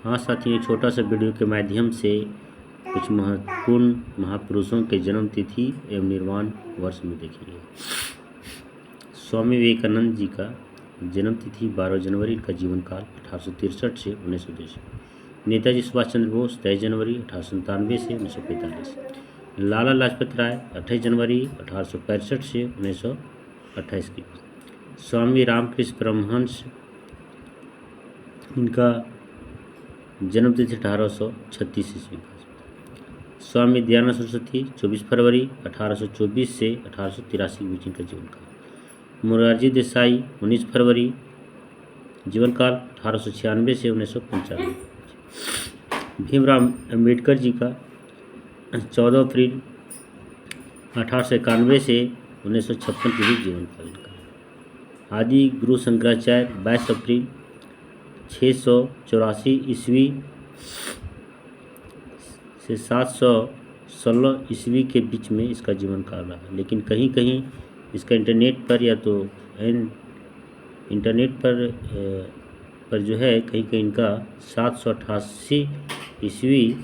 हाँ साथियों, एक छोटा सा वीडियो के माध्यम से कुछ महत्वपूर्ण महापुरुषों के जन्म तिथि एवं निर्वाण वर्ष में देखेंगे। स्वामी विवेकानंद जी का जन्म तिथि 12 जनवरी, इनका जीवन काल 1863 से 1910। नेताजी सुभाष चंद्र बोस 23 जनवरी 1897 से 1945। लाला लाजपत राय 28 जनवरी 1865 से 1928 की। स्वामी रामकृष्ण परमहंस, इनका जन्म तिथि 1836 ईस्वी का। स्वामी दयानंद सरस्वती 24 फरवरी 1824 से 1883 के बीच इनका जीवन काल। मोरारजी देसाई 19 फरवरी, जीवन काल 1896 से 1995। भीमराव अम्बेडकर जी का 14 अप्रैल 1891 से 1956 के बीच जीवन काल इनका। आदि गुरु शंकराचार्य 22 अप्रैल 684 ईस्वी से 716 ईस्वी के बीच में इसका जीवन काल रहा, लेकिन कहीं कहीं इसका इंटरनेट पर या तो इंटरनेट पर जो है कहीं कहीं इनका 788 ईस्वी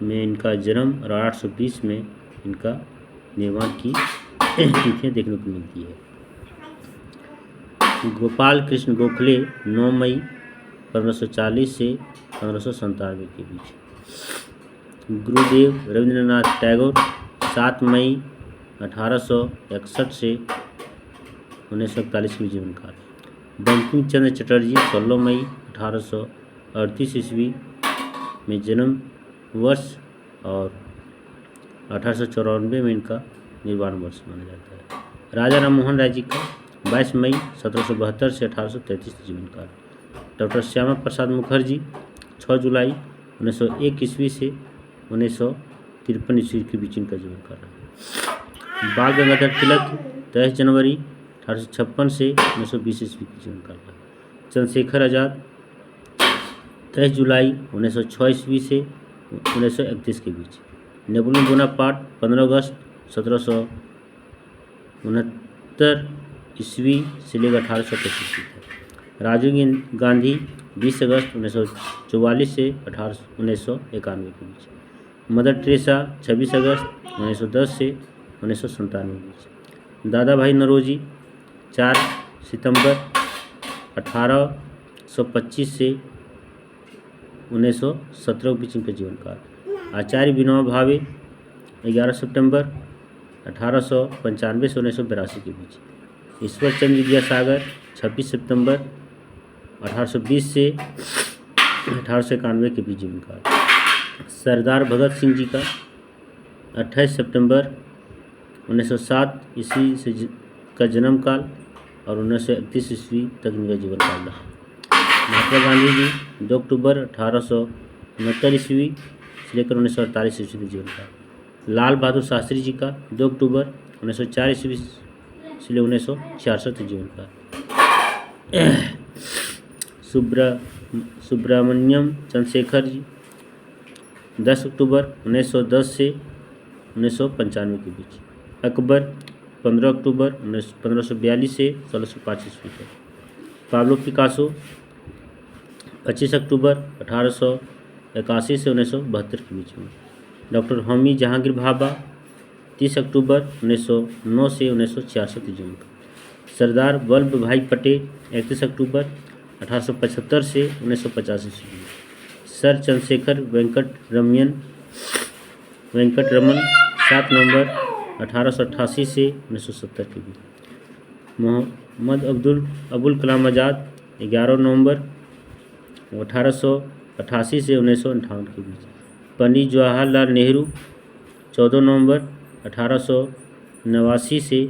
में इनका जन्म और 820 में इनका निर्माण की तिथियाँ देखने को मिलती है। गोपाल कृष्ण गोखले 9 मई 1540 से 1597 के बीच। गुरुदेव रविंद्रनाथ टैगोर 7 मई 1861 से 1941 में जीवन काल। बंकिम चंद्र चटर्जी 16 मई 1838 ईस्वी में जन्म वर्ष और 1894 में इनका निर्वाण वर्ष माना जाता है। राजा राम मोहन राय जी का 22 मई 1772 से 1833 जीवन काल। डॉक्टर श्यामा प्रसाद मुखर्जी 6 जुलाई 1901 ईस्वी से 1953 ईस्वी के बीच इनका जीवन काल रहा। बाल गंगाधर तिलक 23 जनवरी 1856 से 1920 ईस्वी के जीवन काल रहा। चंद्रशेखर आज़ाद 23 जुलाई 1906 ईस्वी से 1931 के बीच। नेपोलियन बोनापार्ट 15 अगस्त 1769 ईस्वी से लेकर 1825 ईस्वी तक। राजीव गांधी 20 अगस्त 1944 से 1991 के बीच। मदर टेरेसा 26 अगस्त 1910 से 1997 के बीच। दादा भाई नौरोजी 4 सितंबर 1825 से 1917 के बीच इनका जीवन काल। आचार्य विनोबा भावे 11 सितंबर 1895 से 1982 के बीच। ईश्वर चंद्र विद्यासागर 26 सितंबर 1820 से 1891 के बीच जीवन काल। सरदार भगत सिंह जी का 28 सितंबर 1907 ईस्वी से का जन्म काल और 1931 ईस्वी तक इनका जीवन काल रहा। महात्मा गांधी जी 2 अक्टूबर 1869 ईस्वी से लेकर 1948 ईस्वी का जीवन काल। लाल बहादुर शास्त्री जी का 2 अक्टूबर 1904 ईस्वी से 1966 तक जीवन काल। सुब्रमण्यम चंद्रशेखर जी 10 अक्टूबर 1910 से 1995 के बीच। अकबर 15 अक्टूबर 1542 से 1605 ईस्वी तक। पाब्लो पिकासो 25 अक्टूबर 1881 से 1972 के बीच में। डॉक्टर होमी जहांगीर भाभा 30 अक्टूबर 1909 से 1966 जीवन का। सरदार वल्लभ भाई पटेल 31 अक्टूबर 1875 से 1950 ईस्वी। सर चंद्रशेखर वेंकट रमन 7 नवंबर 1888 से 1970 के बीच। मोहम्मद अबुल कलाम आज़ाद 11 नवंबर 1888 से 1958 के बीच। पंडित जवाहरलाल नेहरू 14 नवंबर 1889 से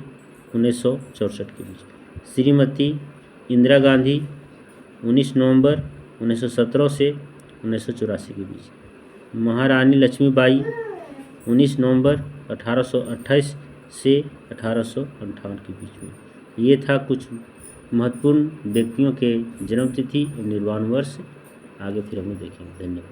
1964 के बीच। श्रीमती इंदिरा गांधी 19 नवंबर 1917 से 1984 के बीच। महारानी लक्ष्मीबाई 19 नवंबर 1828 से 1858 के बीच में। ये था कुछ महत्वपूर्ण व्यक्तियों के जन्मतिथि और निर्वाण वर्ष। आगे फिर हमें देखेंगे। धन्यवाद।